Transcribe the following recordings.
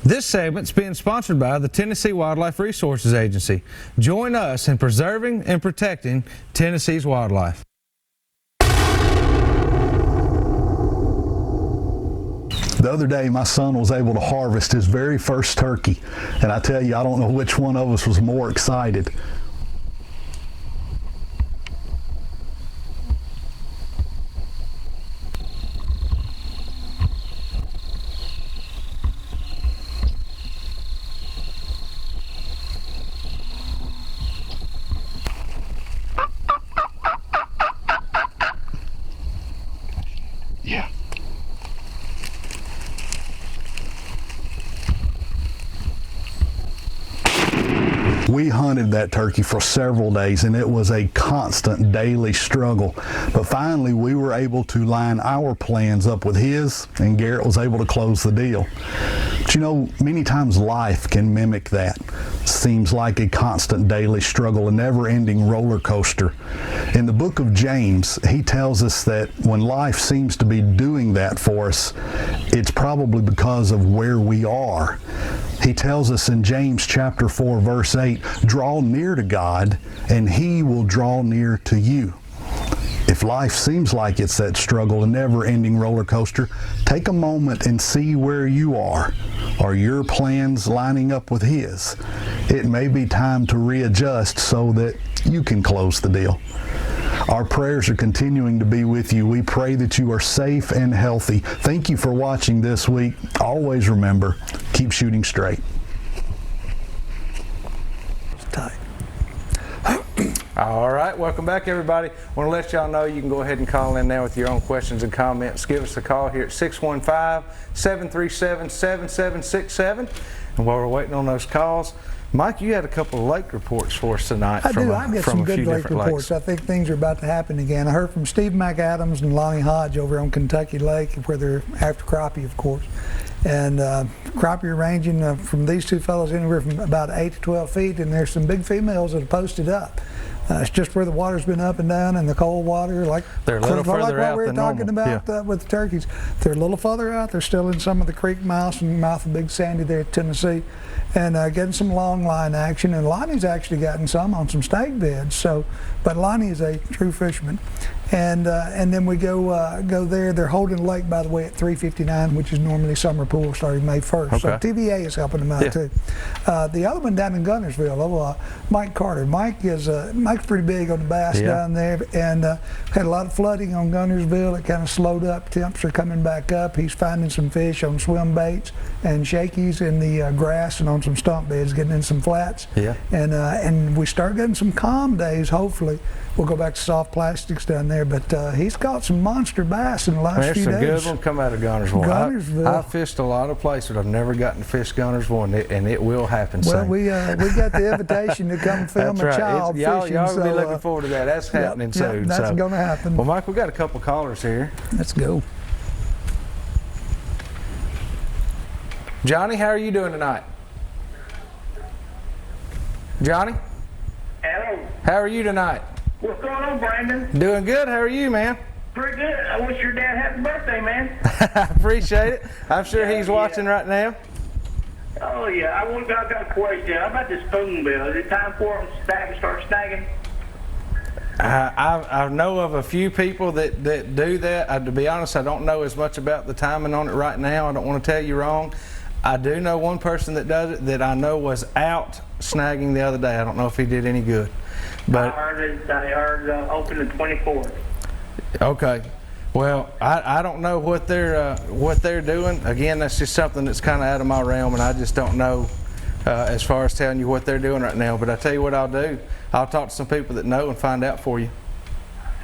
This segment's being sponsored by the Tennessee Wildlife Resources Agency. Join us in preserving and protecting Tennessee's wildlife. The other day, my son was able to harvest his very first turkey, and I tell you, I don't know which one of us was more excited. Yeah. We hunted that turkey for several days, and it was a constant daily struggle. But finally, we were able to line our plans up with his, and Garrett was able to close the deal. But you know, many times life can mimic that. Seems like a constant daily struggle, a never-ending roller coaster. In the book of James, he tells us that when life seems to be doing that for us, it's probably because of where we are. He tells us in James chapter 4, verse 8, draw near to God, and He will draw near to you. If life seems like it's that struggle, a never-ending roller coaster, take a moment and see where you are. Are your plans lining up with His? It may be time to readjust so that you can close the deal. Our prayers are continuing to be with you. We pray that you are safe and healthy. Thank you for watching this week. Always remember, keep shooting straight. All right, welcome back, everybody. I want to let y'all know you can go ahead and call in now with your own questions and comments. Give us a call here at 615-737-7767. And while we're waiting on those calls, Mike, you had a couple of lake reports for us tonight. I've got some good lake reports. I think things are about to happen again. I heard from Steve McAdams and Lonnie Hodge over on Kentucky Lake, where they're after crappie, of course. And crappie are ranging from these two fellows anywhere from about 8 to 12 feet, and there's some big females that are posted up. It's just where the water's been up and down in the cold water, like they're a little further out we were talking about with the turkeys. They're a little further out. They're still in some of the creek mouths and mouth of Big Sandy there at Tennessee, and getting some long line action. And Lonnie's actually gotten some on some stake beds. So, but Lonnie is a true fisherman. And then we go there. They're holding the lake, by the way, at 3:59, which is normally summer pool starting May 1st. Okay. So TVA is helping them out too. The other one down in Gunnersville, Mike Carter. Mike's pretty big on the bass down there, and had a lot of flooding on Gunnersville. It kind of slowed up. Temps are coming back up. He's finding some fish on swim baits and shakies in the grass and on some stump beds, getting in some flats. Yeah. And we start getting some calm days. Hopefully, we'll go back to soft plastics down there. But he's caught some monster bass in the last few days. There's some good ones come out of Gunnersville. I fished a lot of places, but I've never gotten to fish Gunnersville, and it will happen soon. Well, we got the invitation to come film a child fishing. Y'all will be looking forward to that. That's happening soon. That's going to happen. Well, Mike, we got a couple callers here. Let's go. Johnny, how are you doing tonight? Johnny? Hello. How are you tonight? What's going on, Brandon? Doing good. How are you, man? Pretty good. I wish your dad happy birthday, man. I appreciate it. I'm sure he's watching right now. Oh, yeah. I got a question. How about this spoon bill? Is it time for them to start snagging? I know of a few people that do that. To be honest, I don't know as much about the timing on it right now. I don't want to tell you wrong. I do know one person that does it that I know was out snagging the other day. I don't know if he did any good. But I heard open the 24th. Okay. Well, I don't know what they're doing. Again, that's just something that's kind of out of my realm, and I just don't know as far as telling you what they're doing right now. But I tell you what I'll do. I'll talk to some people that know and find out for you.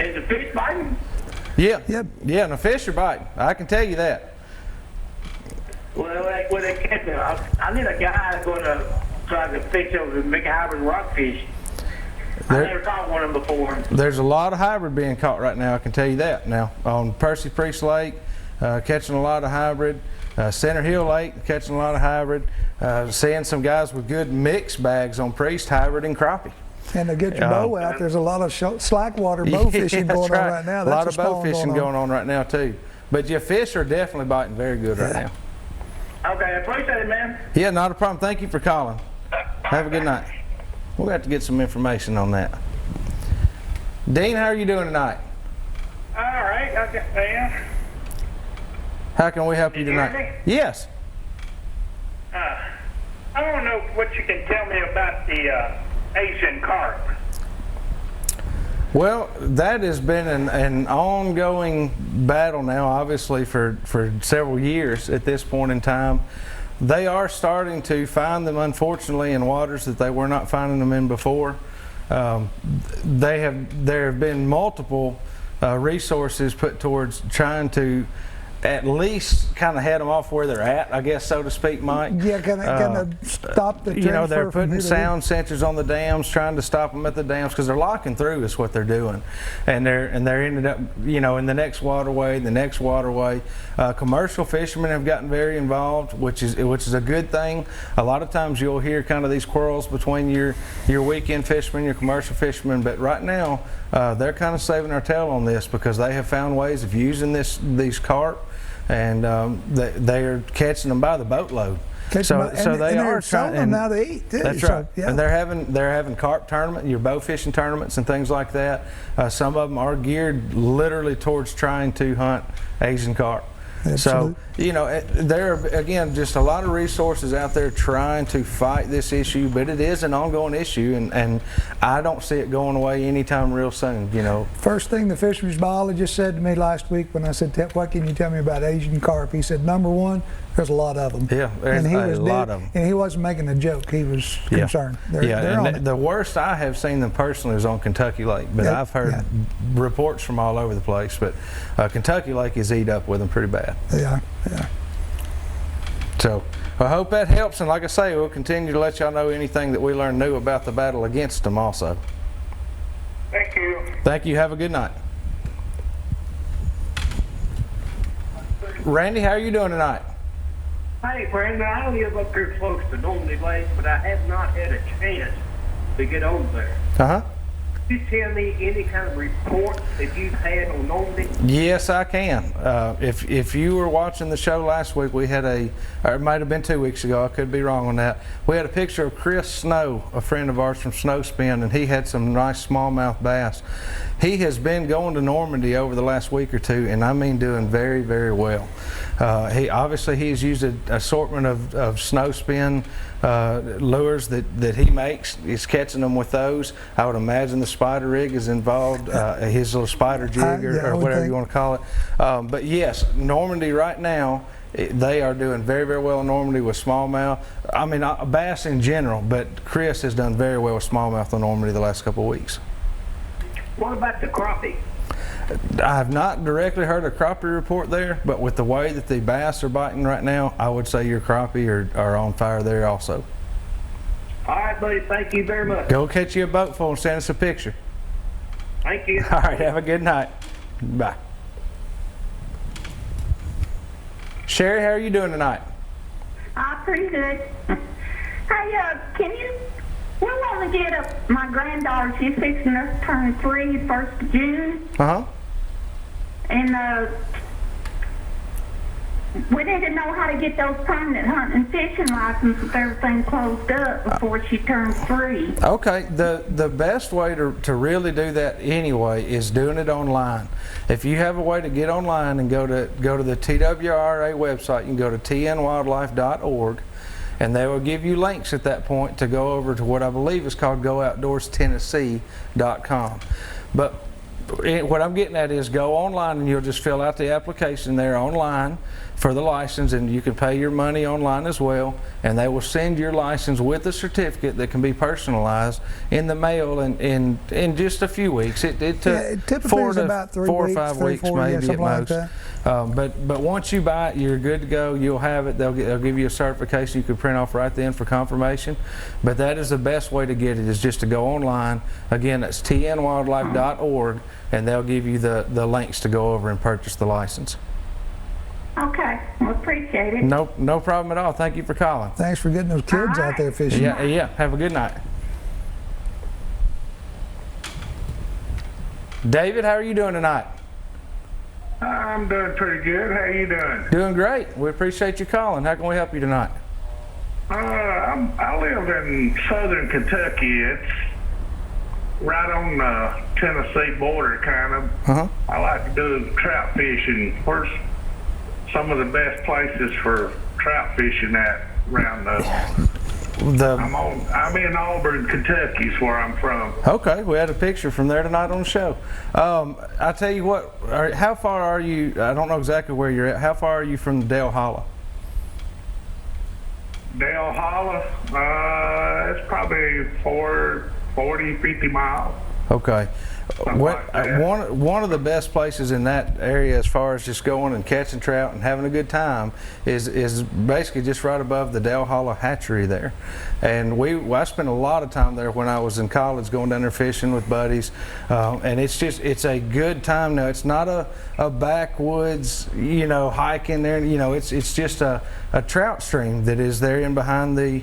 Is the fish biting? Yeah. Yep. Yeah, and the fish are biting. I can tell you that. Well, I need a guy that's going to try to fish over the big hybrid rockfish. I never caught one of them before. There's a lot of hybrid being caught right now, I can tell you that. Now, on Percy Priest Lake, catching a lot of hybrid. Center Hill Lake, catching a lot of hybrid. Seeing some guys with good mixed bags on Priest, hybrid, and crappie. And to get your bow out, there's a lot of slack water bow fishing going on right now. A lot of bow fishing going on right now, too. But your fish are definitely biting very good right now. Okay, I appreciate it, man. Yeah, not a problem. Thank you for calling. Have a good night. We'll have to get some information on that. Dean, how are you doing tonight? All right, okay, man. How can we help you Can you hear tonight? Yes. I want to know what you can tell me about the Asian carp. Well, that has been an ongoing battle now, obviously, for several years at this point in time. They are starting to find them, unfortunately, in waters that they were not finding them in before. There have been multiple resources put towards trying to at least kind of head them off where they're at, I guess, so to speak, Mike. Yeah, kind of stop the transfer. You know, they're from putting here to sound sensors on the dams, trying to stop them at the dams because they're locking through is what they're doing, and they're ended up, you know, in the next waterway. Commercial fishermen have gotten very involved, which is a good thing. A lot of times you'll hear kind of these quarrels between your weekend fishermen, your commercial fishermen, but right now they're kind of saving their tail on this because they have found ways of using these carp. And they are catching them by the boatload. So they are selling them now to eat too. That's right. Yeah. And they're having carp tournament, your bow fishing tournaments and things like that. Some of them are geared literally towards trying to hunt Asian carp. Absolutely. So, you know, there are, again, just a lot of resources out there trying to fight this issue, but it is an ongoing issue, and I don't see it going away anytime real soon, you know. First thing the fisheries biologist said to me last week when I said, what can you tell me about Asian carp? He said, number one, there's a lot of them. Yeah, there's a lot of them. And he wasn't making a joke. He was concerned. The worst I have seen them personally is on Kentucky Lake, but I've heard reports from all over the place. But Kentucky Lake is eat up with them pretty bad. Yeah. So I hope that helps, and like I say, we'll continue to let y'all know anything that we learn new about the battle against them also. Thank you. Thank you. Have a good night. Randy, how are you doing tonight? Hey, Brandon, I live up here close to Normandy Lake, but I have not had a chance to get over there. Uh-huh. Can you tell me any kind of report that you've had on Normandy? Yes, I can. If you were watching the show last week, we had or it might have been 2 weeks ago, I could be wrong on that. We had a picture of Chris Snow, a friend of ours from Snowspin, and he had some nice smallmouth bass. He has been going to Normandy over the last week or two, and I mean doing very, very well. He's used an assortment of Snowspin lures that he makes. He's catching them with those. I would imagine the spider rig is involved, his little spider jig or whatever you want to call it. But yes, Normandy right now, they are doing very, very well in Normandy with smallmouth. I mean, bass in general, but Chris has done very well with smallmouth on Normandy the last couple of weeks. What about the crappie? I have not directly heard a crappie report there, but with the way that the bass are biting right now, I would say your crappie are on fire there also. All right, buddy. Thank you very much. Go catch you a boatful and send us a picture. Thank you. All right, have a good night. Bye. Sherry, how are you doing tonight? Pretty good. Hey, we want to get my granddaughter, she's fixing to turn 3 1st of June. Uh-huh. And we need to know how to get those permanent hunting and fishing licenses with everything closed up before she turns 3. Okay, the best way to really do that anyway is doing it online. If you have a way to get online and go to the TWRA website, you can go to tnwildlife.org, and they will give you links at that point to go over to what I believe is called GoOutdoorsTennessee.com. But what I'm getting at is go online and you'll just fill out the application there online for the license, and you can pay your money online as well, and they will send your license with a certificate that can be personalized in the mail in just a few weeks. It took 4 about 3 or weeks, 5 3, weeks 4, maybe at most. Like but once you buy it, you're good to go. You'll have it. They'll give you a certification you can print off right then for confirmation. But that is the best way to get it, is just to go online. Again, that's tnwildlife.org, and they'll give you the links to go over and purchase the license. Okay, well, appreciate it. No problem at all. Thank you for calling. Thanks for getting those kids out there fishing. Yeah. Have a good night. David, how are you doing tonight? I'm doing pretty good. How you doing? Doing great. We appreciate you calling. How can we help you tonight? I live in southern Kentucky. It's right on the Tennessee border, kind of. Uh-huh. I like to do trout fishing. Where's some of the best places for trout fishing at around I'm in Auburn, Kentucky is where I'm from. Okay, we had a picture from there tonight on the show. I tell you what, how far are you? I don't know exactly where you're at. How far are you from the Dale Hollow? Dale Hollow, it's probably 40, 50 miles. Okay. Like that. One of the best places in that area as far as just going and catching trout and having a good time is basically just right above the Dale Hollow hatchery there. And I spent a lot of time there when I was in college going down there fishing with buddies. And it's a good time now. It's not a backwoods, hike in there. It's just a trout stream that is there in behind the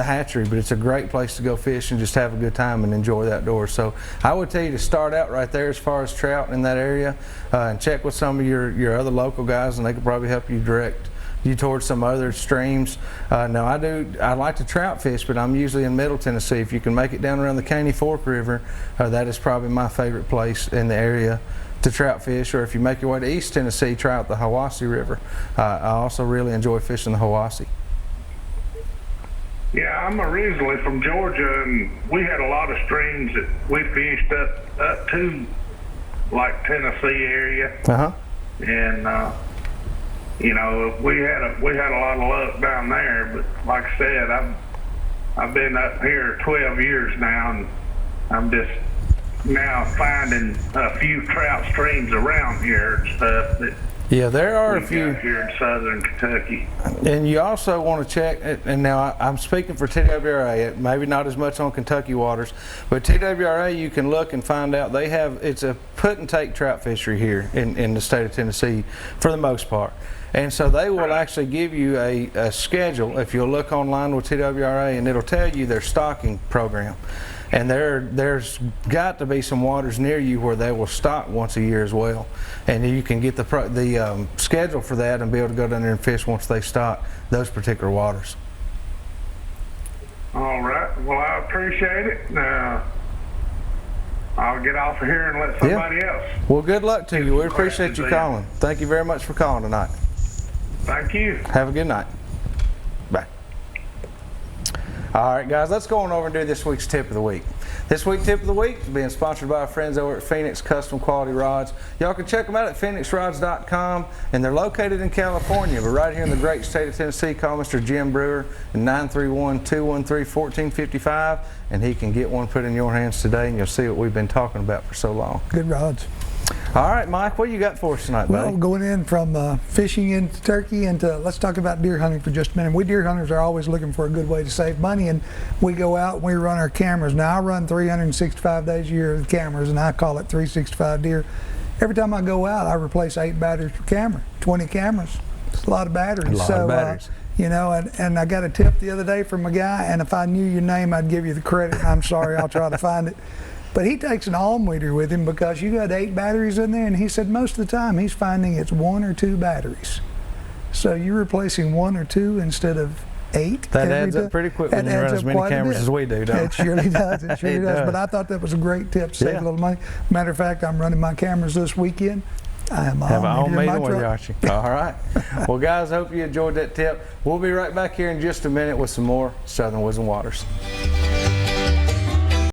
hatchery, but it's a great place to go fish and just have a good time and enjoy the outdoors. So I would tell you to start out right there as far as trout in that area, and check with some of your other local guys, and they could probably help you direct you towards some other streams. Now I like to trout fish, but I'm usually in Middle Tennessee. If you can make it down around the Caney Fork River, that is probably my favorite place in the area to trout fish. Or if you make your way to East Tennessee, try out the Hiwassee River. I also really enjoy fishing the Hiwassee. Yeah, I'm originally from Georgia, and we had a lot of streams that we fished up to like Tennessee area. Uh-huh. And we had a lot of luck down there. But like I said, I've been up here 12 years now, and I'm just now finding a few trout streams around here and stuff that. Yeah, there are a few here in southern Kentucky. And you also want to check, and now I'm speaking for TWRA, maybe not as much on Kentucky waters, but TWRA, you can look and find out it's a put and take trout fishery here in the state of Tennessee for the most part. And so they will actually give you a schedule if you'll look online with TWRA, and it'll tell you their stocking program. And there's got to be some waters near you where they will stock once a year as well. And you can get the schedule for that and be able to go down there and fish once they stock those particular waters. All right. Well, I appreciate it. I'll get off of here and let somebody else. Well, good luck to you. We appreciate you calling. Thank you very much for calling tonight. Thank you. Have a good night. Bye. All right, guys, let's go on over and do this week's tip of the week. This week's tip of the week is being sponsored by our friends over at Phoenix Custom Quality Rods. Y'all can check them out at phoenixrods.com, and they're located in California, but right here in the great state of Tennessee. Call Mr. Jim Brewer at 931-213-1455, and he can get one put in your hands today, and you'll see what we've been talking about for so long. Good rods. All right, Mike, what you got for us tonight, buddy? Well, going in from fishing into turkey into, let's talk about deer hunting for just a minute. We deer hunters are always looking for a good way to save money, and we go out and we run our cameras. Now, I run 365 days a year with cameras, and I call it 365 deer. Every time I go out, I replace 8 batteries per camera, 20 cameras. It's a lot of batteries. A lot of batteries. And I got a tip the other day from a guy, and if I knew your name, I'd give you the credit. I'm sorry, I'll try to find it. But he takes an ohm meter with him because you got 8 batteries in there, and he said most of the time he's finding it's 1 or 2 batteries. So you're replacing 1 or 2 instead of 8. That adds up pretty quick when you run as many cameras as we do, don't it? It surely does. It surely does. But I thought that was a great tip to save a little money. Matter of fact, I'm running my cameras this weekend. I have my own meter with you, Archie. All right. Well, guys, hope you enjoyed that tip. We'll be right back here in just a minute with some more Southern Woods and Waters.